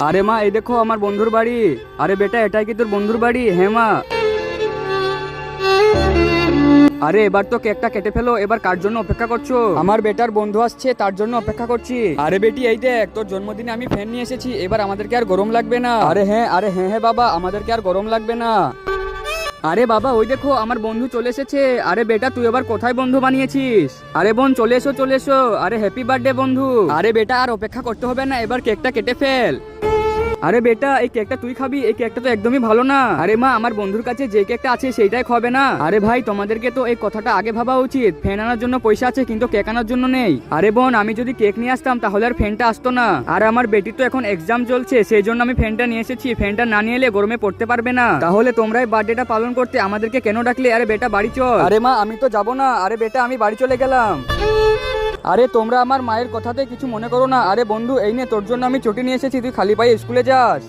আরে মা, এই দেখো আমার বন্ধুর বাড়ি। আরে বেটা, এটাই কি তোর বন্ধুর বাড়ি? হ্যাঁ মা। আরে এবার তো কেকটা কেটে ফেলো, এবার কার জন্য অপেক্ষা করছো? আমার বেটার বন্ধু আসছে, তার জন্য অপেক্ষা করছি। আরে বেটি, এই দেখ তোর জন্মদিনে আমি ফ্যান নিয়ে এসেছি, এবার আমাদেরকে আর গরম লাগবে না। আরে হ্যাঁ, হ্যাঁ বাবা, আমাদেরকে আর গরম লাগবে না। আরে বাবা, ওই দেখো আমার বন্ধু চলে এসেছে। আরে বেটা, তুই এবার কোথায় বন্ধু বানিয়েছিস? আরে বোন, চলে এসো চলে এসো। আরে হ্যাপি বার্থডে বন্ধু। আরে বেটা, আর অপেক্ষা করতে হবে না, এবার কেকটা কেটে ফেল। আরে বেটা, এই কেকটা তুই খাবি? এই কেকটা তো একদমই ভালো না। আরে মা, আমার বন্ধুর কাছে যে কেকটা আছে সেইটাই খাবে না। আরে ভাই, তোমাদেরকে তো এই কথাটা আগে ভাবা উচিত। ফ্যান আনার জন্য পয়সা আছে কিন্তু কেক আনার জন্য নেই। আরে বোন, আমি যদি কেক নিয়ে আসতাম তাহলে আর ফ্যানটা আসতো না। আর আমার বেটি তো এখন এক্সাম চলছে, সেই জন্য আমি ফ্যানটা নিয়ে এসেছি। ফ্যানটা না নিয়ে এলে গরমে পড়তে পারবে না। তাহলে তোমরাই বার্থডেটা পালন করতে আমাদেরকে কেন ডাকলে? আরে বেটা, বাড়ি চল। আরে মা, আমি তো যাবো না। আরে বেটা, আমি বাড়ি চলে গেলাম। আরে তোমরা আমার মায়ের কথাতে কিছু মনে করো না। আরে বন্ধু, এই নে তোর জন্য আমি ছুটি নিয়ে এসেছি, তুই খালি পায়ে স্কুলে যাস।